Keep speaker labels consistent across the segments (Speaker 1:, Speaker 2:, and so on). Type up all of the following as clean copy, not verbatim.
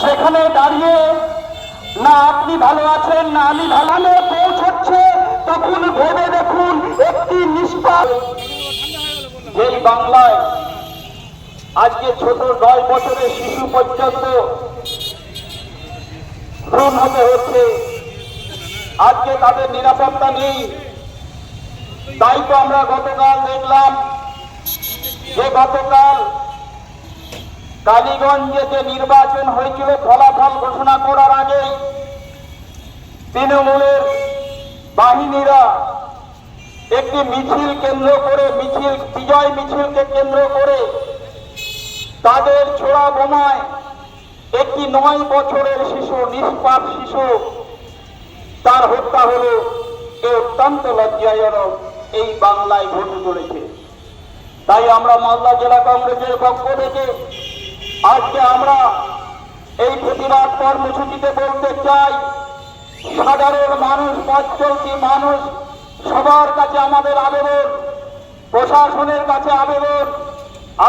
Speaker 1: সেখানে দাঁড়িয়ে না আপনি ভালো আছেন না আমি ভালো পৌঁছচ্ছে, তখন ভেবে দেখুন একটি নিষ্পাপ যেই বাংলায় আজকে ছোট 9 বছরের শিশু পর্যন্ত খুন হতে হচ্ছে, আজকে তাদের নিরাপত্তা নেই। তাই তো আমরা গতকাল দেখলাম যে গতকাল কালীগঞ্জে যে নির্বাচন হয়েছিল ফলাফল ঘোষণা করার আগে তৃণমূলের বাহিনীরা একটি মিছিল কেন্দ্র করে বিজয় মিছিলকে কেন্দ্র করে তাদের ছোড়া বোমায় একটি 9 বছরের শিশু, নিষ্পাপ শিশু, তার হত্যা হলো। এ অত্যন্ত লজ্জাজনক এই বাংলায় ঘটে চলেছে। তাই আমরা মালদা জেলা কংগ্রেসের পক্ষ থেকে আজকে আমরা এই প্রতিবাদ কর্মসূচিতে বলতে চাই, সাধারণ মানুষ, পথ চলতি মানুষ, সবার কাছে আমাদের আবেদন, প্রশাসনের কাছে আবেদন,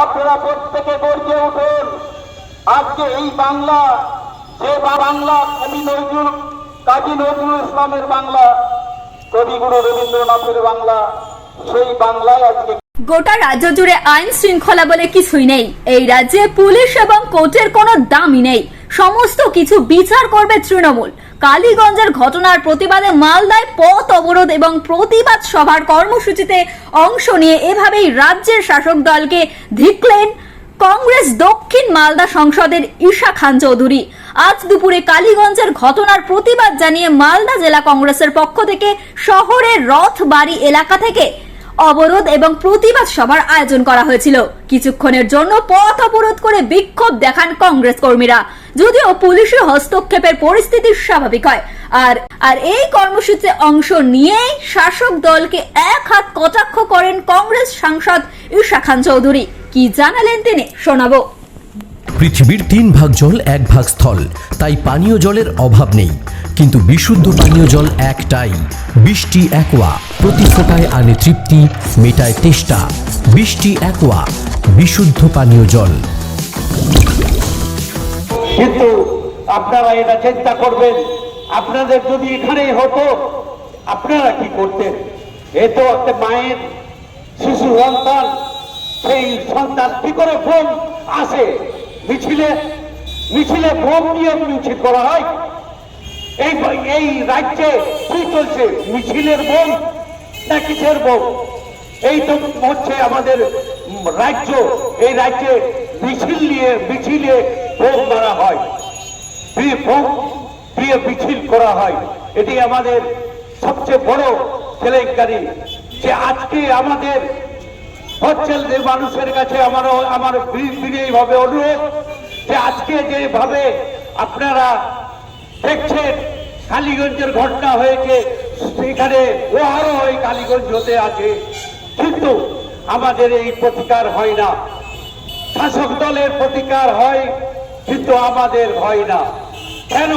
Speaker 1: আপনারা প্রত্যেকে গর্জে উঠুন। আজকে এই বাংলা, যে বাংলা কাজী নজরুল ইসলামের বাংলা, কবিগুরু রবীন্দ্রনাথের বাংলা, সেই বাংলায় আজকে
Speaker 2: গোটা রাজ্য জুড়ে আইন শৃঙ্খলা বলে কিছুই নেই। এই রাজ্যে পুলিশ এবং কোর্টের কোনো দামই নেই। সমস্ত কিছু বিচার করবে তৃণমূল। কালীগঞ্জের ঘটনার প্রতিবাদে মালদায় পথ অবরোধ এবং প্রতিবাদ সভার কর্মসূচিতে অংশ নিয়ে এভাবেই রাজ্যের শাসক দলকে ধিক্কলেন কংগ্রেস দক্ষিণ মালদা সংসদের ঈশা খান চৌধুরী। আজ দুপুরে কালীগঞ্জের ঘটনার প্রতিবাদ জানিয়ে মালদা জেলা কংগ্রেসের পক্ষ থেকে শহরের রথবাড়ি এলাকা থেকে অবরোধ এবং প্রতিবাদ সভার আয়োজন করা হয়েছিল। কিছুক্ষণের জন্য পথ অবরোধ করে বিক্ষোভ দেখান কংগ্রেস কর্মীরা, যদিও পুলিশি হস্তক্ষেপের পরিস্থিতি স্বাভাবিক হয়। আর এই কর্মসূচিতে অংশ নিয়ে শাসক দলকে এক হাত কটাক্ষ করেন কংগ্রেস সাংসদ ঈশা খান চৌধুরী। কি জানালেন তিনি, শোনাবো।
Speaker 3: পৃথিবীর 3 ভাগ জল 1 ভাগ স্থল, তাই পানীয় জলের অভাব নেই। কিন্তু বিশুদ্ধ পানীয় জল একটাই, বৃষ্টি অ্যাকোয়া। প্রতি ফোঁটায় আনে তৃপ্তি, মেটায় তেষ্টা। বৃষ্টি অ্যাকোয়া, বিশুদ্ধ পানীয় জল।
Speaker 1: কিন্তু আপনারা এটা চিন্তা করবেন, আপনাদের যদি এখানেই হতো আপনারা কি করতেন? এ তো একটা মায়ের শিশু সন্তান, সেই সন্তান কি করে বোম আসে? মিছিলে বোম নিয়ে মিছিল করা হয়? এই রাজ্যে কি চলছে? মিছিলের বোম না কিসের বোম? এই তো হচ্ছে আমাদের রাজ্য। এই রাজ্যে মিছিলে বোম মারা হয়, মিছিল করা হয়। এটি আমাদের সবচেয়ে বড় কেলেঙ্কারি। যে আজকে আমাদের অঞ্চলের মানুষের কাছে আমার বিনয়ীভাবে অনুরোধ, যে আজকে যেভাবে আপনারা দেখছেন কালীগঞ্জের ঘটনা হয়েছে, সেখানে আরো ওই কালীগঞ্জ হতে আছে, কিন্তু আমাদের এই প্রতিকার হয় না। শাসক দলের প্রতিকার হয়, কিন্তু আমাদের হয় না। কেন?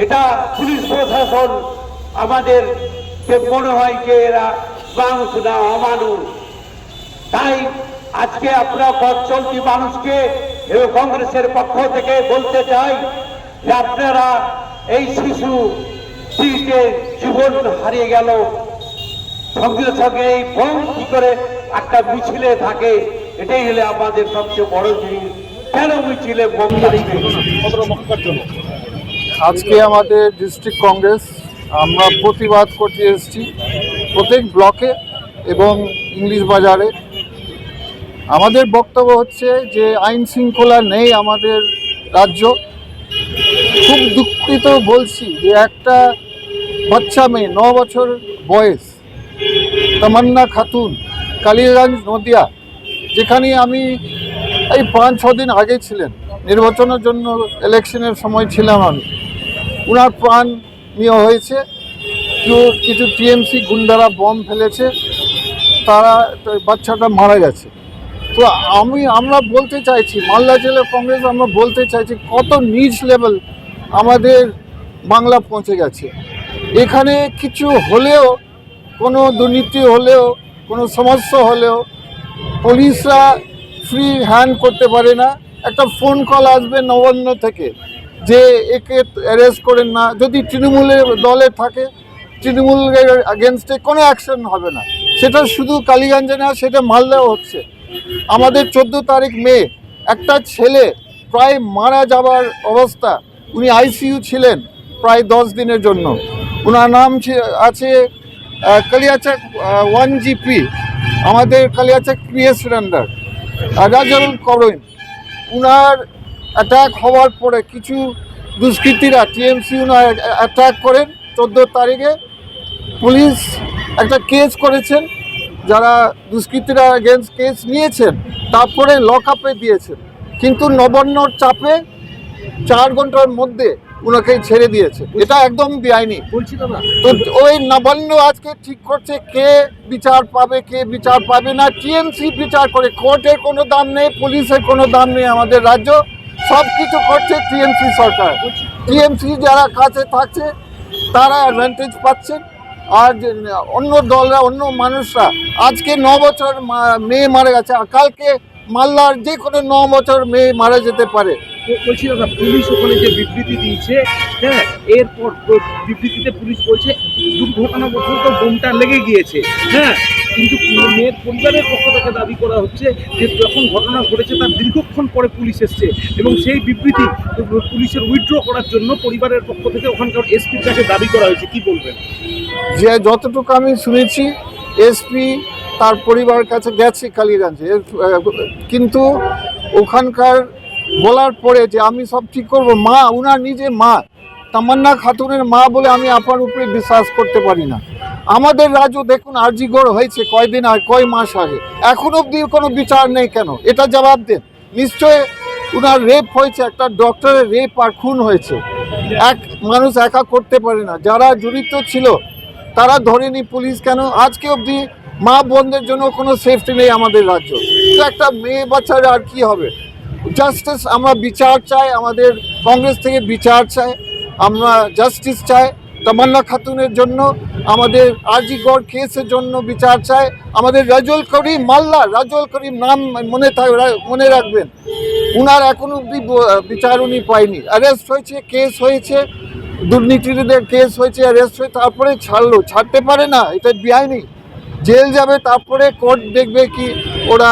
Speaker 1: এটা পুলিশ প্রশাসন আমাদের মনে হয় যে এরা মানুষ না, অমানুষ। তাই আজকে আপনারা পথ চলতি মানুষকে এবং কংগ্রেসের পক্ষ থেকে বলতে চাই যে আপনারা এই শিশু জীবন হারিয়ে গেল, সঙ্গে সঙ্গে এই বোম কি করে একটা মিছিলে থাকে? এটাই হলে আমাদের সবচেয়ে বড় জিনিস। কেন মিছিলে বোম থাকবে?
Speaker 4: আজকে আমাদের ডিস্ট্রিক্ট কংগ্রেস আমরা প্রতিবাদ করতে এসেছি প্রত্যেক ব্লকে এবং ইংলিশ বাজারে। আমাদের বক্তব্য হচ্ছে যে আইন শৃঙ্খলা নেই আমাদের রাজ্য। খুব দুঃখিত বলছি যে একটা বাচ্চা মেয়ে 9 বছর বয়স, তামান্না খাতুন, কালীগঞ্জ নদিয়া, যেখানে আমি এই 5-6 দিন আগে ছিলেন, নির্বাচনের জন্য ইলেকশনের সময় ছিলাম আমি, ওনার প্রাণ নিয়ে হয়েছে। কিছু টিএমসি গুন্ডারা বম ফেলেছে, তারা বাচ্চাটা মারা গেছে। তো আমরা বলতে চাইছি, মালদা জেলা কংগ্রেস আমরা বলতে চাইছি কত নিচ লেভেল আমাদের বাংলা পৌঁছে গেছে। এখানে কিছু হলেও, কোনো দুর্নীতি হলেও, কোনো সমস্যা হলেও পুলিশরা ফ্রি হ্যান্ড করতে পারে না। একটা ফোন কল আসবে নবান্ন থেকে, যে একে অ্যারেস্ট করেন না, যদি তৃণমূলের দলে থাকে তৃণমূলের আগেনস্টে কোনো অ্যাকশন হবে না। সেটা শুধু কালীগঞ্জে না, সেটা মালদাও হচ্ছে। আমাদের 14 তারিখ মে একটা ছেলে প্রায় মারা যাবার অবস্থা, উনি আইসিইউ ছিলেন প্রায় 10 দিনের জন্য। ওনার নাম আছে কালিয়াচাক 1GP, আমাদের কালিয়াচাক পিএস রেন্ডার রাজারুল করইন। উনার অ্যাটাক হওয়ার পরে কিছু দুষ্কৃতীরা টিএমসি উনার অ্যাটাক করেন 14 তারিখে। পুলিশ একটা কেস করেছেন, যারা দুষ্কৃতীরা এগেনস্ট কেস নিয়েছেন, তারপরে লক আপে দিয়েছেন, কিন্তু নবান্নর চাপে 4 ঘন্টার মধ্যে ওনাকে ছেড়ে দিয়েছে। এটা একদম বেআইনি। তো ওই নবান্ন আজকে ঠিক করছে কে বিচার পাবে কে বিচার পাবে না। টিএমসি বিচার করে, কোর্টের কোনো দাম নেই, পুলিশের কোনো দাম নেই। আমাদের রাজ্য সব কিছু করছে টিএমসি সরকার। টিএমসি যারা কাছে থাকছে তারা অ্যাডভান্টেজ পাচ্ছেন, আর অন্য দলরা অন্য মানুষরা। আজকে 9 বছর মেয়ে মারা গেছে, আর কালকে মালদার যে কোনো 9 বছর মেয়ে মারা যেতে পারে।
Speaker 5: বলছি দাদা, পুলিশ ওখানে যে বিবৃতি দিয়েছে, হ্যাঁ, এরপর বিবৃতিতে পুলিশ বলছে দুর্ঘটনাবশত বোমটা লেগে গিয়েছে, হ্যাঁ, কিন্তু মেয়ের পরিবারের পক্ষ থেকে দাবি করা হচ্ছে যে যখন ঘটনা ঘটেছে তার দীর্ঘক্ষণ পরে পুলিশ এসছে এবং সেই বিবৃতি পুলিশের উইথড্র করার জন্য পরিবারের পক্ষ থেকে ওখানকার এসপির কাছে দাবি করা হয়েছে। কি বলবেন?
Speaker 4: যে যতটুকু আমি শুনেছি এসপি তার পরিবারের কাছে গেছে কালীগঞ্জে, কিন্তু ওখানকার বলার পরে যে আমি সব ঠিক করবো, মা উনার নিজে মা তামান্না খাতুনের মা বলে আমি আপনার উপরে বিশ্বাস করতে পারি না। আমাদের রাজ্য দেখুন আরজিগড় হয়েছে কয়দিন আর কয় মাস আগে, এখন অবধি কোনো বিচার নেই কেন? এটা জবাব দেন। নিশ্চয় উনার রেপ হয়েছে, একটা ডক্টরের রেপ আর খুন হয়েছে। এক মানুষ একা করতে পারে না, যারা জড়িত ছিল তারা ধরেনি পুলিশ কেন? আজকে অবধি মা বোনদের জন্য কোনো সেফটি নেই আমাদের রাজ্য। তো একটা মেয়ে বাচ্চার আর কি হবে? জাস্টিস, আমরা বিচার চাই, আমাদের কংগ্রেস থেকে বিচার চাই, আমরা জাস্টিস চাই তামান্না খাতুনের জন্য, আমাদের আরজিগড় কেসের জন্য বিচার চাই, আমাদের রাজুল করিম, মাল্লা রাজুল করিম নাম মনে রাখবেন, উনার এখন অব্দি বিচার উনি পায়নি। অ্যারেস্ট হয়েছে, কেস হয়েছে, দুর্নীতিদের কেস হয়েছে, অ্যারেস্ট হয়ে তারপরে ছাড়লো, ছাড়তে পারে না, এটা বেআইনি। জেল যাবে, তারপরে কোর্ট দেখবে কি ওরা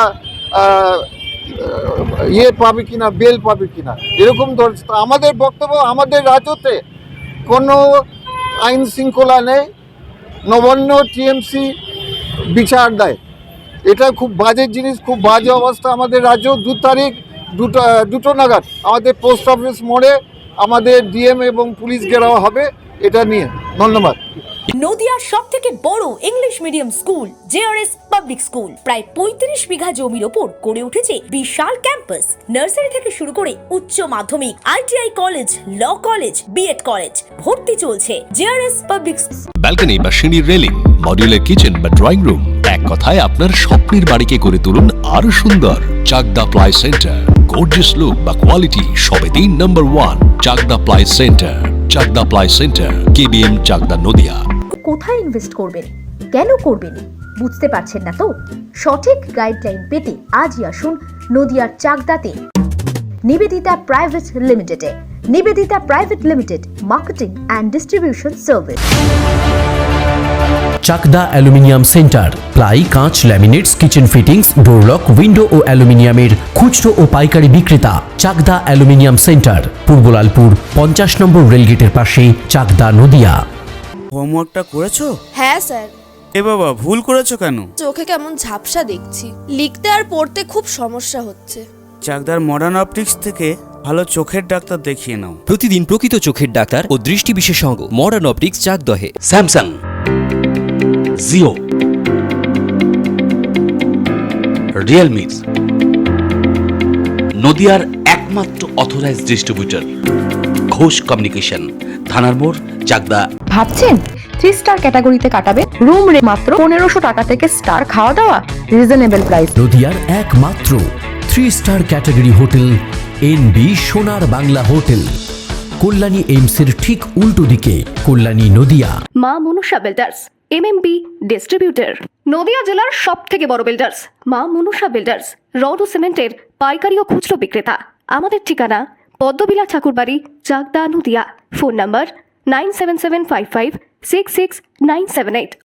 Speaker 4: ইয়ে পাবে কিনা, বেল পাবে কিনা, এরকম ধরছে। তো আমাদের বক্তব্য, আমাদের রাজ্যতে কোনো আইন শৃঙ্খলা নেই, নবান্ন টিএমসি বিচার দেয়, এটা খুব বাজে জিনিস, খুব বাজে অবস্থা আমাদের রাজ্য। 2 তারিখ 2টো নাগাদ আমাদের পোস্ট অফিস মোড়ে আমাদের ডিএম এবং পুলিশ ঘেরাও হবে এটা নিয়ে। ধন্যবাদ।
Speaker 6: নদিয়ার সবথেকে বড় English medium school JRS public school, প্রায় 35 বিঘা জমির ওপর গড়ে উঠেছে বিশাল ক্যাম্পাস। নার্সারি থেকে শুরু করে উচ্চ মাধ্যমিক, ITI college, law college, BEd college, ভর্তি চলছে। জেআরএস পাবলিক
Speaker 7: ব্যালকনি বা সিঁড়ির রেলিং, মডিউলার কিচেন বা ড্রয়িং রুম, এক কথায় আপনার স্বপ্নের বাড়িকে করে তুলুন আরো সুন্দর। Chakdah ply centre, gorgeous look বা কোয়ালিটি সবে 3 number 1 Chakdah ply centre. Chakdah ply centre, KBM, Chakdah, Nadia.
Speaker 2: কোথায় ইনভেস্ট করবেন, কেন করবেন, বুঝতে পারছেন না তো? সঠিক গাইডলাইন পেতে আজই আসুন নদিয়ার চাকদাতে নিবেদিতা প্রাইভেট লিমিটেডে। Nivedita private limited, marketing and distribution service.
Speaker 3: Chakdah aluminium centre, ply, কাঁচ, laminates, kitchen fittings, door lock, window ও অ্যালুমিনিয়ামের খুচরো ও পাইকারি বিক্রেতা। Chakdah aluminium centre, Purbalalpur 50 number রেলগেটের পাশে, চাকদা, নদিয়া।
Speaker 8: হোমওয়ার্কটা করেছো?
Speaker 9: হ্যাঁ স্যার।
Speaker 8: এ বাবা, ভুল করেছো কেন?
Speaker 9: চোখে কেমন ঝাপসা দেখছি, লিখতে আর পড়তে খুব সমস্যা হচ্ছে।
Speaker 8: চাকদার মডার্ন অপটিক্স থেকে ভালো চোখের ডাক্তার দেখিয়ে নাও।
Speaker 10: প্রতিদিন প্রকৃত চোখের ডাক্তার ও দৃষ্টি বিশেষজ্ঞ মডার্ন অপটিক্স, চাকদহে।
Speaker 11: স্যামসাং, জিও, রিয়েলমি, নদিয়ার একমাত্র অথরাইজড ডিস্ট্রিবিউটর ঘোষ কমিউনিকেশন, থানার মোড়, চাকদা।
Speaker 12: ভাবছেন 3 স্টার ক্যাটাগরিতে কাটাবেন? রুম রে মাত্র 1500 টাকা থেকে স্টার, খাওয়া দাওয়া রিজনেবল প্রাইস।
Speaker 3: নদিয়ার একমাত্র 3 স্টার ক্যাটাগরি হোটেল এনবি সোনার বাংলা হোটেল, কল্যাণী এইমসের ঠিক উল্টো দিকে, কল্যাণী, নদিয়া।
Speaker 2: মা Manusha builders, MMB distributor, Nadia জেলার সবথেকে বড় বিল্ডার্স। মা মনুষা বিল্ডার্স রড ও সিমেন্টের পাইকারি ও খুচরো বিক্রেতা। আমাদের ঠিকানা
Speaker 12: পদ্মবিলা ঠাকুরবাড়ি, চাকদা, নদিয়া। Phone number 9775566978।